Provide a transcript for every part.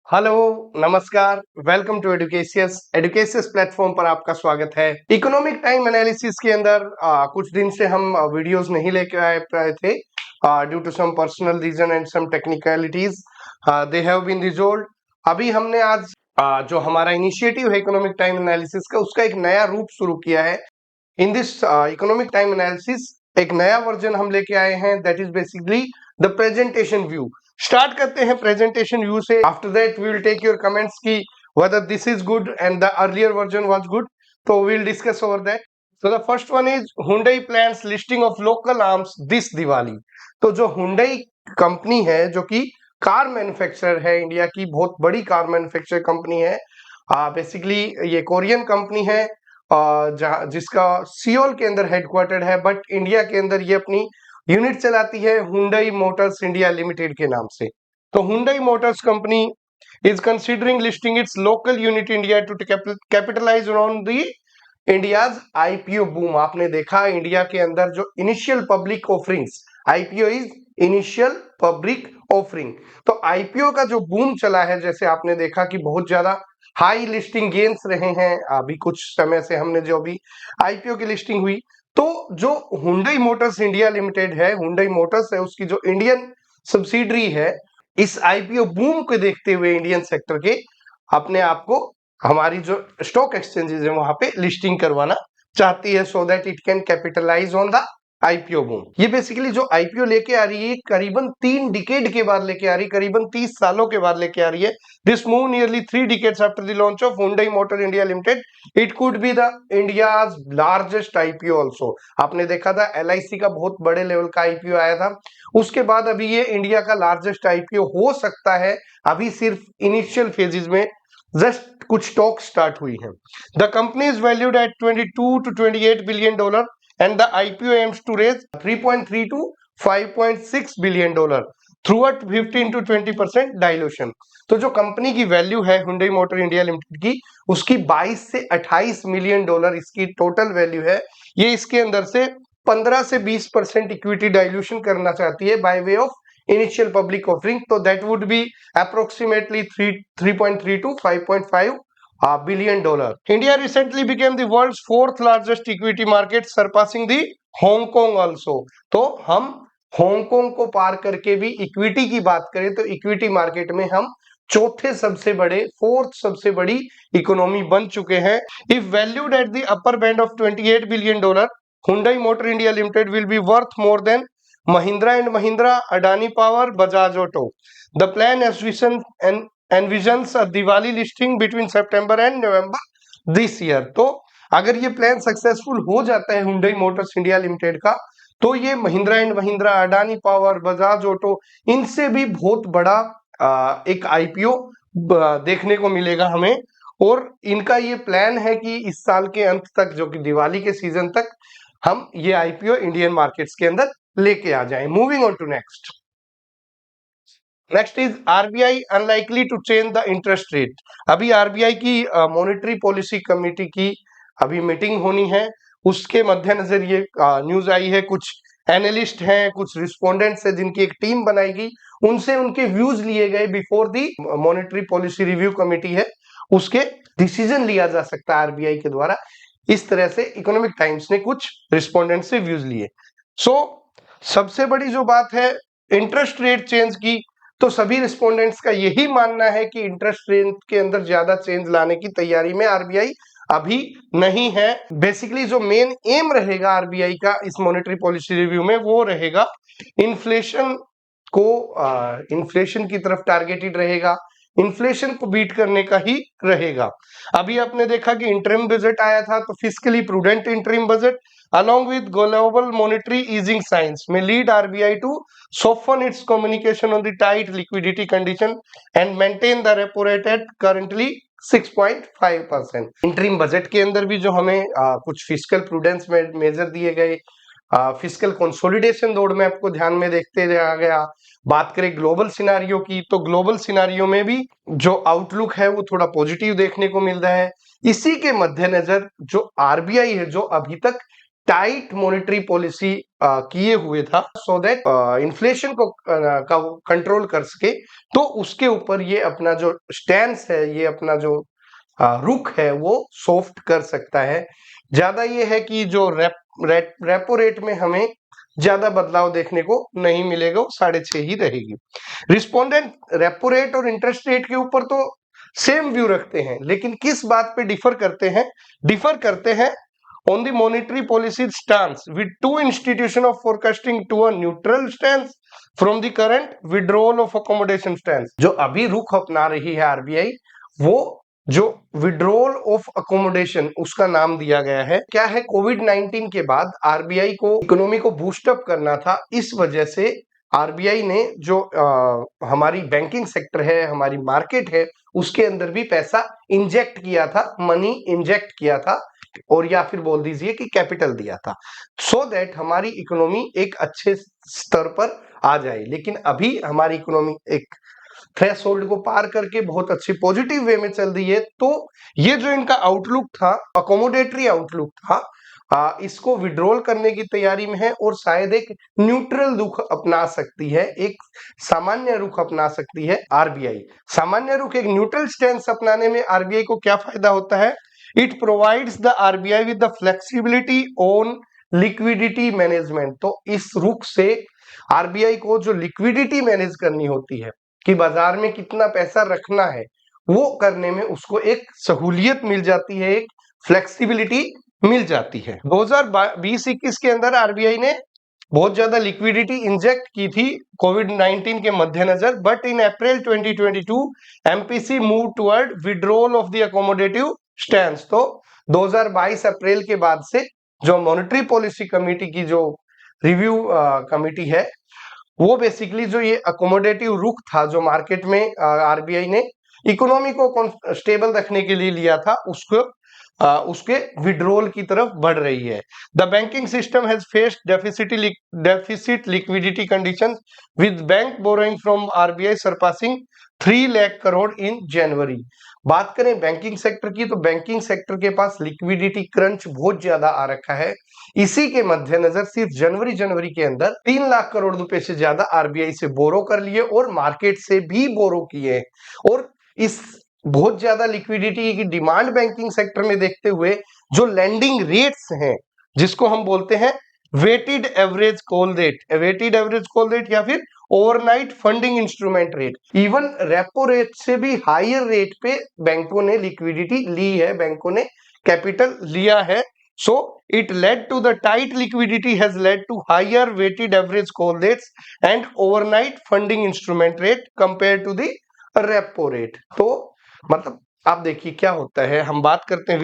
Hello, नमस्कार। Welcome to Educatious. Educatious platform पर आपका स्वागत है। इकोनॉमिक टाइम एनालिसिस के अंदर कुछ दिन से हम वीडियोस नहीं लेके आए पाए थे due to some personal reason and some technicalities. They have been resolved. अभी हमने आज जो हमारा इनिशिएटिव है इकोनॉमिक टाइम एनालिसिस का, उसका एक नया रूप शुरू किया है। In this economic time analysis एक नया वर्जन हम लेके आए हैं, that is basically the presentation view. Start करते हैं प्रेजेंटेशन व्यू से। After that we will take your comments की whether this is good and the earlier version was good, so we'll discuss over that. So the first one is Hyundai plans listing of local arms this Diwali. तो जो Hyundai company है, जो कि car manufacturer है, India की बहुत बड़ी car manufacture company है। बेसिकली ये कोरियन कंपनी है जिसका सियोल के अंदर हेडक्वार्टर है, बट इंडिया के अंदर ये अपनी यूनिट चलाती है Hyundai मोटर्स इंडिया लिमिटेड के नाम से। तो Hyundai Motors company is considering listing its local unit India to capitalize on the India's IPO boom. आपने देखा इंडिया के अंदर जो initial public offerings, IPO is initial public offering. तो आईपीओ का जो बूम चला है, जैसे आपने देखा कि बहुत ज्यादा हाई लिस्टिंग गेन्स रहे हैं। अभी कुछ समय से हमने जो अभी आईपीओ की लिस्टिंग हुई, तो जो हुंडई मोटर्स इंडिया लिमिटेड है, हुंडई मोटर्स है, उसकी जो इंडियन सब्सिडरी है, इस आईपीओ बूम को देखते हुए इंडियन सेक्टर के अपने आप को हमारी जो स्टॉक एक्सचेंजेस है वहां पे लिस्टिंग करवाना चाहती है, so that it can capitalize on the IPO boom. ये बेसिकली जो आईपीओ लेके आ रही है, करीबन 3 डिकेड के बाद लेके आ रही है, करीबन 30 सालों के बाद लेके आ रही है। This move nearly 3 decades after the launch of Hyundai motor India limited. It could be the India's largest IPO also. आपने देखा था एलआईसी का बहुत बड़े लेवल का आईपीओ आया था, उसके बाद अभी ये इंडिया का लार्जेस्ट आईपीओ हो सकता है। अभी सिर्फ इनिशियल फेजेस में जस्ट कुछ टॉक स्टार्ट हुई है। The company is valued at 22 to 28 billion dollar and the IPO aims to raise 3.3 to 5.6 billion dollar through at 15 to 20% dilution. तो जो कंपनी की वैल्यू है Hyundai मोटर इंडिया लिमिटेड की, उसकी 22 से 28 मिलियन डॉलर इसकी टोटल वैल्यू है। ये इसके अंदर से 15 से 20% इक्विटी डाइल्यूशन करना चाहती है by way of initial public offering, so that would be approximately 3.3 to 5.5 billion dollar. India recently became the world's fourth largest equity market, surpassing the Hong Kong also. तो हम हांगकांग को पार करके भी equity की बात करें तो इक्विटी मार्केट में हम चौथे सबसे बड़े, फोर्थ सबसे बड़ी इकोनॉमी बन चुके हैं। If valued at the upper band of 28 billion dollar, Hyundai Motor India Limited will be worth more than Mahindra and Mahindra, Adani Power, Bajaj Auto. The plan envisions a Diwali listing between September and November this year. तो अगर ये plan successful हो जाता है Hyundai Motors India Limited का, तो ये Mahindra and Mahindra, Adani power, Bajaj auto, इनसे भी बहुत बड़ा एक आईपीओ देखने को मिलेगा हमें। और इनका ये प्लान है कि इस साल के अंत तक, जो कि दिवाली के सीजन तक, हम ये आईपीओ इंडियन मार्केट्स के अंदर लेके आ जाएं। Moving on to next. Next is RBI unlikely to change the interest rate. अभी आरबीआई की मॉनेटरी पॉलिसी कमेटी की अभी मीटिंग होनी है, उसके मद्देनजर ये न्यूज आई है। कुछ एनालिस्ट हैं, कुछ रिस्पोंडेंट्स हैं, जिनकी एक टीम बनाई गई, उनसे उनके व्यूज लिए गए before the monetary policy review committee है, उसके डिसीजन लिया जा सकता है आरबीआई के द्वारा। इस तरह से इकोनॉमिक टाइम्स ने कुछ रिस्पोंडेंट से व्यूज लिए। सो सबसे बड़ी जो बात है इंटरेस्ट रेट चेंज की, तो सभी रिस्पोंडेंट्स का यही मानना है कि इंटरेस्ट रेट के अंदर ज्यादा चेंज लाने की तैयारी में आरबीआई अभी नहीं है। बेसिकली जो मेन एम रहेगा आरबीआई का इस मॉनेटरी पॉलिसी रिव्यू में, वो रहेगा इन्फ्लेशन को, इन्फ्लेशन की तरफ टारगेटेड रहेगा, इन्फ्लेशन को बीट करने का ही रहेगा। अभी आपने देखा कि इंटरिम बजट आया था, तो fiscally prudent interim budget along with global monetary easing signs may lead RBI to soften its communication on the tight liquidity condition and maintain the repo rate at currently 6.5%। Interim budget के अंदर भी जो हमें कुछ fiscal prudence में major दिए गए, fiscal consolidation road map को ध्यान में देखते रहा गया। बात करें ग्लोबल सिनारियो की, तो ग्लोबल सिनारियो में भी जो आउटलुक है वो थोड़ा पॉजिटिव देखने को मिल रहा है। इसी के मद्देनजर जो आरबीआई है, जो अभी तक टाइट मॉनेटरी पॉलिसी किए हुए था सो दैट इन्फ्लेशन को कंट्रोल कर सके। तो उसके ऊपर ये अपना जो स्टैंस है, ये अपना जो रुख है वो सॉफ्ट कर सकता है। ज्यादा ये है कि जो रेपो रेट में हमें ज्यादा बदलाव देखने को नहीं मिलेगा, वो 6.5 ही रहेगी। रिस्पोंडेंट रेपो रेट और इंटरेस्ट रेट के ऊपर तो सेम व्यू रखते हैं, लेकिन किस बात पे डिफर करते हैं on the monetary policy stance, with two institution of forecasting to a neutral stance from the current withdrawal of accommodation stance। जो अभी रुख अपना रही है आरबीआई, वो जो विड्रॉल ऑफ अकोमोडेशन उसका नाम दिया गया है। क्या है, कोविड-19 के बाद आरबीआई को इकोनॉमी को बूस्ट अप करना था, इस वजह से आरबीआई ने जो हमारी बैंकिंग सेक्टर है, हमारी मार्केट है, उसके अंदर भी पैसा इंजेक्ट किया था, मनी इंजेक्ट किया था, और या फिर बोल दीजिए कि कैपिटल दिया था, सो दैट हमारी इकोनॉमी एक अच्छे स्तर पर आ जाए। लेकिन अभी हमारी इकोनॉमी एक थ्रेशोल्ड को पार करके बहुत अच्छी पॉजिटिव वे में चल रही है। तो ये जो इनका आउटलुक था, अकोमोडेटरी आउटलुक था, इसको विड्रॉल करने की तैयारी में है, और शायद एक न्यूट्रल रुख अपना सकती है, एक सामान्य रुख अपना सकती है आरबीआई। सामान्य रुख, एक न्यूट्रल स्टैंस अपनाने में आरबीआई को क्या फायदा होता है? It provides the RBI with the flexibility on liquidity management. तो इस रुख से आरबीआई को जो लिक्विडिटी मैनेज करनी होती है कि बाजार में कितना पैसा रखना है, वो करने में उसको एक सहूलियत मिल जाती है, एक फ्लेक्सिबिलिटी मिल जाती है। 2020-21 के अंदर आरबीआई ने बहुत ज्यादा लिक्विडिटी इंजेक्ट की थी कोविड-19 के मद्देनजर, but in April 2022 MPC move toward withdrawal of the accommodative stance. तो 2022 अप्रैल के बाद से जो मॉनेटरी पॉलिसी कमेटी की जो रिव्यू कमेटी है, वो बेसिकली जो ये अकोमोडेटिव रुख था जो मार्केट में आरबीआई ने इकोनॉमी को स्टेबल रखने के लिए लिया था, उसके विड्रॉल की तरफ बढ़ रही है। The banking system has faced deficit liquidity conditions with bank borrowing from RBI surpassing 3 lakh crore in January. बात करें बैंकिंग सेक्टर की, तो बैंकिंग सेक्टर के पास लिक्विडिटी क्रंच बहुत ज्यादा आ रखा है। इसी के मद्देनजर सिर्फ जनवरी के अंदर 3 लाख करोड़ रुपए से ज्यादा आरबीआई से बोरो कर लिए, और मार्केट से भी बोरो किए। और इस बहुत ज्यादा लिक्विडिटी की डिमांड बैंकिंग सेक्टर में देखते हुए जो लैंडिंग रेट्स हैं, जिसको हम बोलते हैं वेटेड एवरेज कॉल रेट या फिर overnight funding instrument rate, even repo rate से भी हायर रेट पे बैंकों ने लिक्विडिटी ली है, बैंकों ने कैपिटल लिया है। So it led to the tight liquidity has led to higher weighted average call rates and overnight funding instrument rate compared to the repo rate। तो मतलब आप देखिए क्या होता है, हम बात करते हैं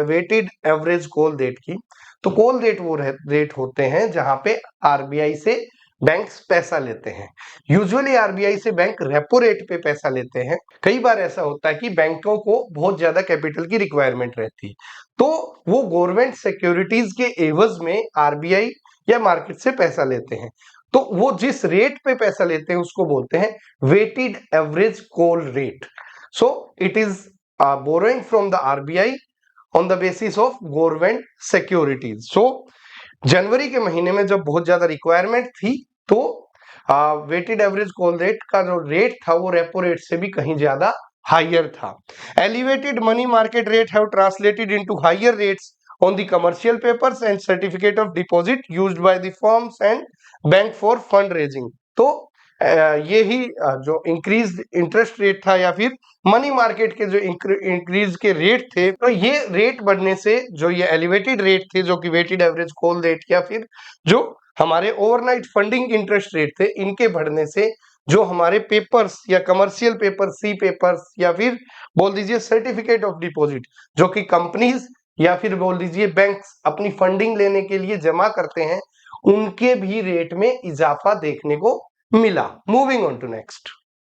वेटेड एवरेज कॉल रेट की। तो कॉल रेट वो रेट होते हैं जहां पे आरबीआई से बैंक्स पैसा लेते हैं। यूजुअली आरबीआई से बैंक रेपो रेट पे पैसा लेते हैं। कई बार ऐसा होता है कि बैंकों को बहुत ज्यादा कैपिटल की रिक्वायरमेंट रहती है, तो वो गवर्नमेंट सिक्योरिटीज के एवज में आरबीआई या मार्केट से पैसा लेते हैं। तो वो जिस रेट पे पैसा लेते हैं उसको बोलते हैं weighted average call rate. So it is borrowing from the RBI on the basis of government securities. So जनवरी के महीने में जब बहुत ज्यादा रिक्वायरमेंट थी, तो वेटेड एवरेज कॉल रेट का जो रेट था वो रेपो रेट से भी कहीं ज्यादा हायर था। Elevated money market rate have translated into higher rates on the commercial papers and certificate of deposit used by the firms and bank for fund raising। तो ये ही जो इंक्रीज इंटरेस्ट रेट था या फिर मनी मार्केट के जो increase के rate थे, तो ये रेट बढ़ने से जो ये एलिवेटेड रेट थे जो कि वेटेड एवरेज कॉल रेट या फिर जो हमारे ओवरनाइट फंडिंग इंटरेस्ट रेट थे, इनके बढ़ने से जो हमारे पेपर्स या कमर्शियल पेपर सी पेपर्स या फिर बोल दीजिए सर्टिफिकेट ऑफ डिपॉजिट जो कि कंपनीज या फिर बोल दीजिए बैंक्स अपनी फंडिंग लेने के लिए जमा करते हैं, उनके भी रेट में इजाफा देखने को मिला। Moving on to next,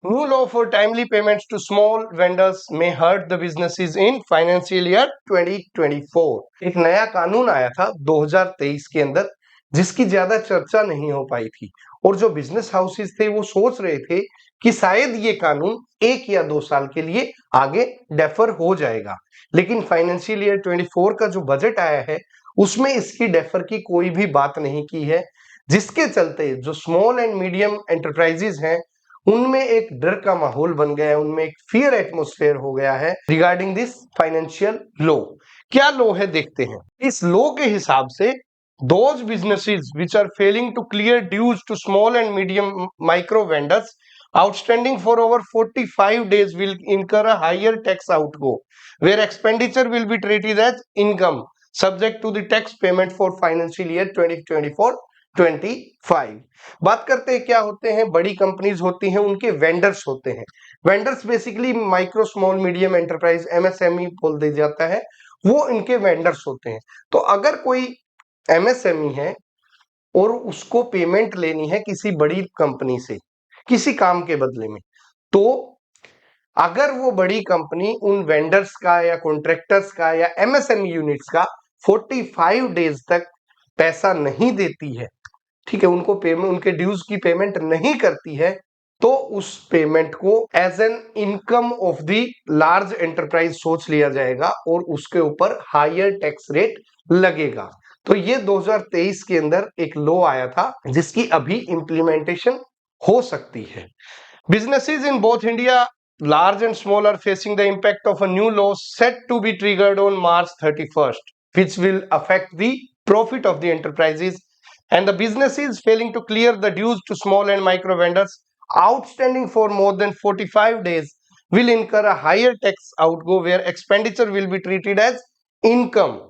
new law for timely payments to small vendors may hurt the businesses in financial year 2024। एक नया कानून आया था 2023 के अंदर, जिसकी ज्यादा चर्चा नहीं हो पाई थी, और जो बिजनेस हाउसेस थे वो सोच रहे थे कि शायद ये कानून 1 या 2 साल के लिए आगे डेफर हो जाएगा। लेकिन फाइनेंशियल ईयर 24 का जो बजट आया है उसमें इसकी डेफर की कोई भी बात नहीं की है, जिसके चलते जो स्मॉल एंड मीडियम एंटरप्राइजेज हैं उनमें एक डर का माहौल बन गया है, उनमें एक फियर एटमोस्फेयर हो गया है रिगार्डिंग दिस फाइनेंशियल लॉ। क्या लॉ है देखते हैं। इस लॉ के हिसाब से those businesses which are failing to clear dues to small and medium micro vendors outstanding for over 45 days will incur a higher tax outgo where expenditure will be treated as income subject to the tax payment for financial year 2024-25। बात करते हैं क्या होते हैं। बड़ी companies होती हैं, उनके वेंडर्स होते हैं। Vendors basically micro small medium enterprise MSME बोल दिया जाता है, वो इनके वेंडर्स होते हैं। तो अगर कोई एमएसएमई है और उसको पेमेंट लेनी है किसी बड़ी कंपनी से किसी काम के बदले में, तो अगर वो बड़ी कंपनी उन वेंडर्स का या कॉन्ट्रैक्टर्स का या एमएसएमई यूनिट्स का 45 डेज तक पैसा नहीं देती है, ठीक है, उनको पेमेंट उनके ड्यूज की पेमेंट नहीं करती है, तो उस पेमेंट को as an income of the large enterprise सोच लिया जाएगा और उसके ऊपर हायर टैक्स रेट लगेगा। तो ये 2023 के अंदर एक लॉ आया था जिसकी अभी इंप्लीमेंटेशन हो सकती है। Businesses in both India, large and small, are facing the impact of a new law set to be triggered on March 31st, which will affect the profit of the enterprises, and the businesses failing to clear the dues to small and micro vendors outstanding for more than 45 days will incur a higher tax outgo where expenditure will be treated as income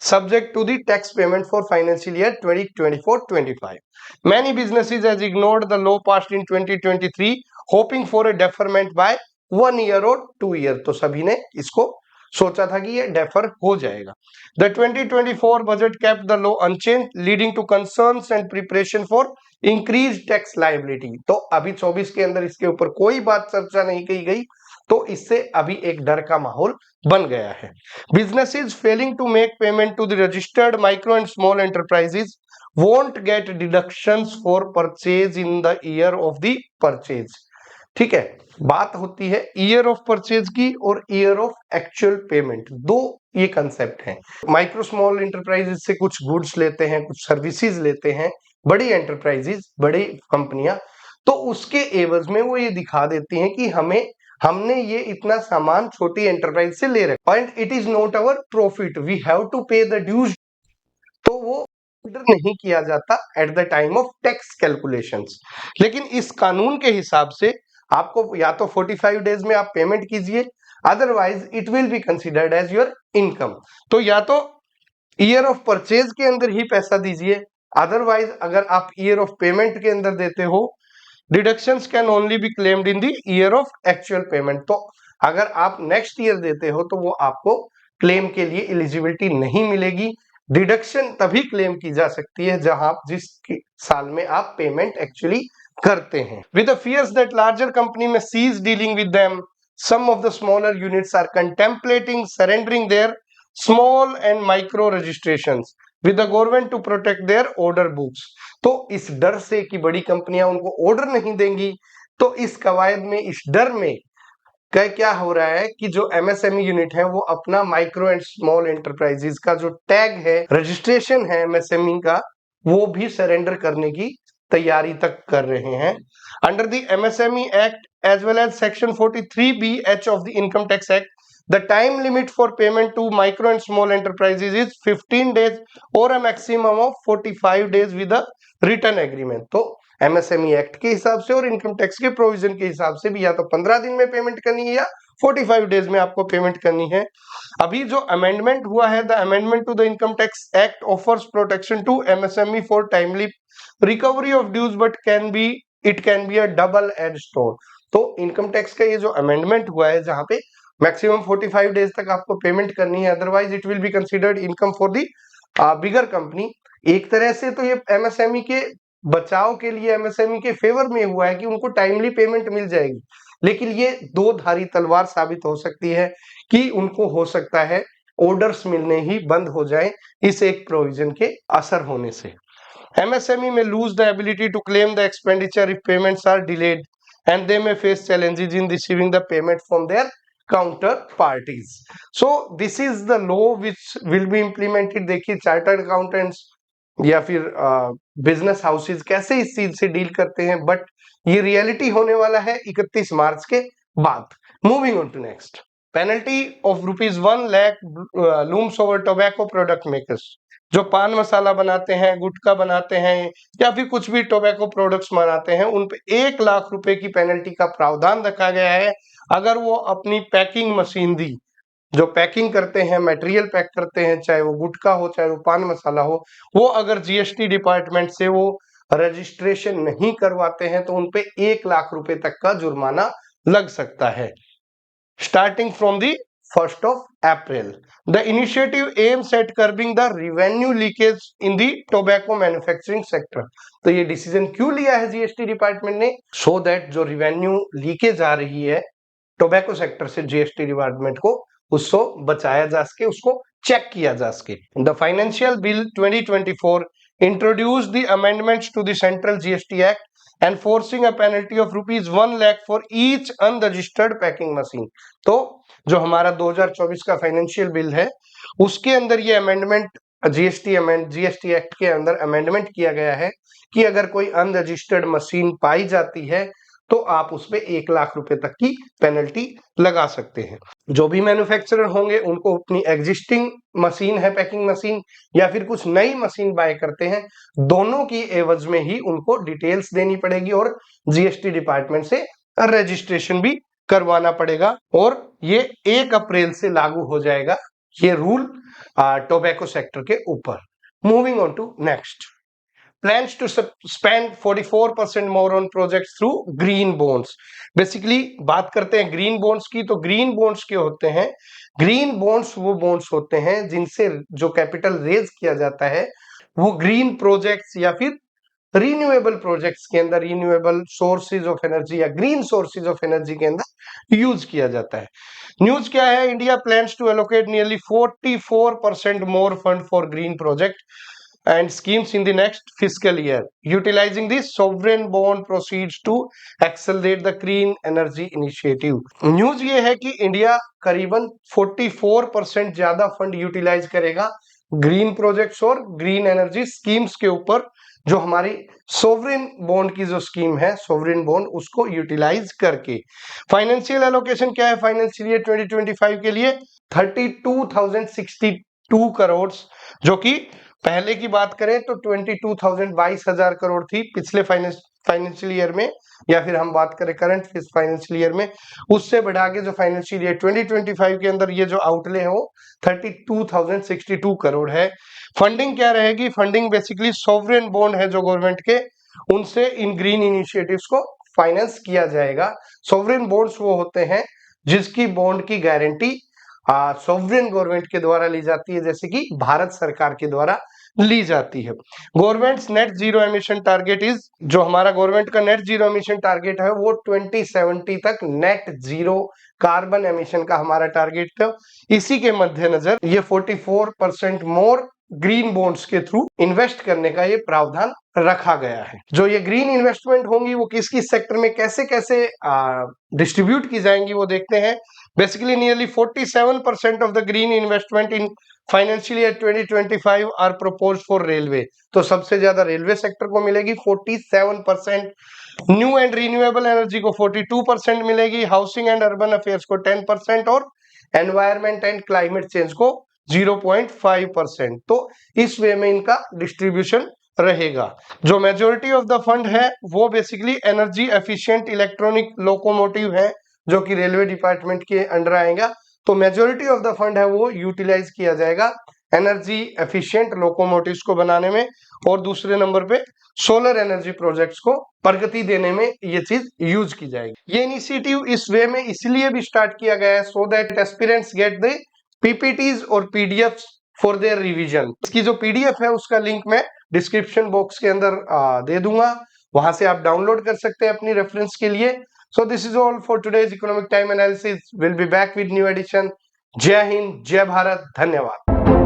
subject to the tax payment for financial year 2024-25. Many businesses has ignored the law passed in 2023 hoping for a deferment by 1 year or 2 year। तो सभी ने इसको सोचा था कि ये defer हो जाएगा। The 2024 budget kept the law unchanged, leading to concerns and preparation for increased tax liability। तो अभी 24 के अंदर इसके ऊपर कोई बात चर्चा नहीं की गई, तो इससे अभी एक डर का माहौल बन गया है। Businesses failing to make payment to the registered micro and small enterprises won't get deductions for purchase in the year of the purchase। ठीक है, बात होती है ईयर ऑफ परचेज की और ईयर ऑफ एक्चुअल पेमेंट, दो ये कंसेप्ट है। माइक्रो स्मॉल एंटरप्राइजेस से कुछ गुड्स लेते हैं, कुछ सर्विसेज लेते हैं बड़ी एंटरप्राइजेस, बड़ी कंपनियां, तो उसके एवज में वो ये दिखा देती हैं कि हमने ये इतना सामान छोटी एंटरप्राइज से ले रखा and it is not our profit, we have to pay the dues. तो वो ऑर्डर नहीं किया जाता at the time of tax calculations. लेकिन इस कानून के हिसाब से आपको या तो 45 डेज में आप पेमेंट कीजिए, otherwise it will be considered as your income. तो या तो ईयर ऑफ परचेज के अंदर ही पैसा दीजिए, अदरवाइज अगर आप ईयर ऑफ पेमेंट के अंदर देते हो, deductions can only be claimed in the year of actual payment. तो अगर आप नेक्स्ट ईयर देते हो तो वो आपको क्लेम के लिए एलिजिबिलिटी नहीं मिलेगी। डिडक्शन तभी क्लेम की जा सकती है जहां आप जिस साल में आप पेमेंट एक्चुअली करते हैं। With the fears that larger company may cease dealing with them, some of the smaller units are contemplating surrendering their small and micro registrations with the government to protect their order books। तो इस डर से कि बड़ी कंपनियां उनको order नहीं देंगी, तो इस कवायद में, इस डर में क्या हो रहा है कि जो एमएसएमई यूनिट है वो अपना माइक्रो एंड स्मॉल एंटरप्राइजेस का जो टैग है, रजिस्ट्रेशन है एमएसएमई का, वो भी सरेंडर करने की तैयारी तक कर रहे हैं। Under the MSME act as well as section 43B(H) of the income tax act, the time limit for payment to micro and small enterprises is 15 days or a maximum of 45 days with a written agreement। तो MSME act के हिसाब से और income tax के provision के हिसाब से भी या तो 15 दिन में पेमेंट करनी है या 45 डेज में आपको पेमेंट करनी है। अभी जो अमेंडमेंट हुआ है, the amendment to the income tax act offers protection to MSME for timely recovery of dues but it can be a double edge स्टोर। तो इनकम टैक्स का ये जो अमेंडमेंट हुआ है जहां पे मैक्सिमम 45 डेज तक आपको पेमेंट करनी है, otherwise it will be considered income for the bigger company. एक तरह से तो ये एमएसएमई के बचाव के लिए, एमएसएमई के फेवर में हुआ है कि उनको टाइमली पेमेंट मिल जाएगी, लेकिन ये दो धारी तलवार साबित हो सकती है कि उनको हो सकता है ऑर्डर्स मिलने ही बंद हो जाए इस एक प्रोविजन के असर होने से। MSME may lose the ability to claim the expenditure if payments are delayed and they may face challenges in receiving the payment from their counter parties. So this is the law which will be implemented. देखिए chartered accountants या फिर business houses कैसे इस चीज से deal करते हैं, but ये रियलिटी होने वाला है 31 मार्च के बाद। Moving on to next, penalty of ₹1,00,000 looms over tobacco product makers. जो पान मसाला बनाते हैं, गुटखा बनाते हैं या फिर कुछ भी टोबैको प्रोडक्ट्स बनाते हैं, उन पे 1,00,000 रुपए की पेनल्टी का प्रावधान रखा गया है अगर वो अपनी पैकिंग मशीनरी जो पैकिंग करते हैं, मटेरियल पैक करते हैं, चाहे वो गुटखा हो चाहे वो पान मसाला हो, वो अगर जीएसटी डिपार्टमेंट से वो रजिस्ट्रेशन नहीं करवाते हैं तो उनपे 1,00,000 रुपए तक का जुर्माना लग सकता है starting from the 1st of April. The initiative aims at curbing the revenue leakage in the tobacco manufacturing sector. तो ये डिसीजन क्यों लिया है जीएसटी डिपार्टमेंट ने? सो दैट जो रिवेन्यू लीकेज आ रही है टोबैको सेक्टर से जीएसटी डिपार्टमेंट को, उसको बचाया जा सके, उसको चेक किया जा सके। The financial bill 2024 introduced the amendments to the Central GST Act enforcing a penalty of ₹1,00,000 for each unregistered packing machine. तो जो हमारा 2024 का फाइनेंशियल बिल है उसके अंदर ये अमेंडमेंट जीएसटी एक्ट के अंदर अमेंडमेंट किया गया है कि अगर कोई अनरजिस्टर्ड मशीन पाई जाती है तो आप उसपे 1,00,000 रुपए तक की पेनल्टी लगा सकते हैं। जो भी मैन्युफैक्चरर होंगे उनको अपनी एग्जिस्टिंग मशीन है पैकिंग मशीन या फिर कुछ नई मशीन बाय करते हैं, दोनों की एवज में ही उनको डिटेल्स देनी पड़ेगी और जीएसटी डिपार्टमेंट से रजिस्ट्रेशन भी करवाना पड़ेगा और ये 1 अप्रैल से लागू हो जाएगा ये रूल टोबैको सेक्टर के ऊपर। Moving on to next, plans to spend 44% more on projects through green bonds. Basically बात करते हैं ग्रीन बॉन्ड्स की, तो ग्रीन बॉन्ड्स क्या होते हैं? ग्रीन बॉन्ड्स वो बॉन्ड्स होते हैं जिनसे जो कैपिटल रेज किया जाता है वो ग्रीन प्रोजेक्ट्स या फिर रिन्यूएबल प्रोजेक्ट्स के अंदर, रिन्यूएबल सोर्सेज ऑफ एनर्जी या ग्रीन सोर्सेज ऑफ एनर्जी के अंदर यूज किया जाता है। न्यूज क्या है? India plans to allocate nearly 44% more fund for green project and schemes in the next fiscal year, utilizing the sovereign bond proceeds to accelerate the clean energy initiative. News ये है कि India करीबन 44% ज्यादा fund utilise करेगा green projects और green energy schemes के ऊपर, जो हमारी सोवरेन बॉन्ड की जो स्कीम है सोवरेन बॉन्ड उसको यूटिलाइज करके। फाइनेंशियल एलोकेशन क्या है फाइनेंशियल ईयर 2025 के लिए? 32,062 करोड़, जो कि पहले की बात करें तो 22,000 करोड़ थी पिछले फाइनेंशियल ईयर में, या फिर हम बात करें करंट फाइनेंशियल ईयर में, उससे बढ़ा के जो फाइनेंशियल ईयर 2025 के अंदर ये जो आउटले है वो 32,062 करोड़ है। फंडिंग क्या रहेगी? फंडिंग बेसिकली सॉवरेन बॉन्ड है जो गवर्नमेंट के, उनसे इन ग्रीन इनिशिएटिव्स को फाइनेंस किया जाएगा। सॉवरेन बॉन्ड्स वो होते हैं जिसकी बॉन्ड की गारंटी सॉवरेन गवर्नमेंट के द्वारा ली जाती है, जैसे कि भारत सरकार के द्वारा ली जाती है। Government net zero emission target is, जो हमारा गवर्नमेंट का नेट जीरो एमिशन टारगेट है वो 2070 तक नेट जीरो कार्बन एमिशन का हमारा टारगेट था। इसी के मद्देनजर ये 44% मोर ग्रीन बॉन्ड्स के थ्रू इन्वेस्ट करने का ये प्रावधान रखा गया है। जो ये ग्रीन इन्वेस्टमेंट होंगी वो किस किस सेक्टर में कैसे कैसे डिस्ट्रीब्यूट की जाएंगी वो देखते हैं। Basically nearly 47% of the green investment in financial year 2025 are proposed for railway, तो सबसे ज्यादा रेलवे सेक्टर को मिलेगी 47%, न्यू एंड रिन्यूएबल एनर्जी को 42% मिलेगी, हाउसिंग एंड अर्बन अफेयर्स को 10% और एनवायरमेंट एंड क्लाइमेट चेंज को 0.5%। तो इस वे में इनका डिस्ट्रीब्यूशन रहेगा। जो मेजोरिटी ऑफ द फंड है वो basically energy efficient electronic locomotive है जो कि रेलवे डिपार्टमेंट के अंडर आएगा, तो मेजोरिटी ऑफ द फंड है वो यूटिलाइज किया जाएगा एनर्जी एफिशिएंट लोकोमोटिव्स को बनाने में, और दूसरे नंबर पे सोलर एनर्जी प्रोजेक्ट्स को प्रगति देने में ये चीज यूज की जाएगी। ये इनिशिएटिव इस वे में इसलिए भी स्टार्ट किया गया है so that aspirants get the PPTs और पीडीएफ फॉर देयर रिवीजन। इसकी जो पीडीएफ है उसका लिंक मैं डिस्क्रिप्शन बॉक्स के अंदर दे दूंगा, वहां से आप डाउनलोड कर सकते हैं अपनी रेफरेंस के लिए। So this is all for today's economic time analysis. We'll be back with new edition. जय हिंद, जय भारत, धन्यवाद।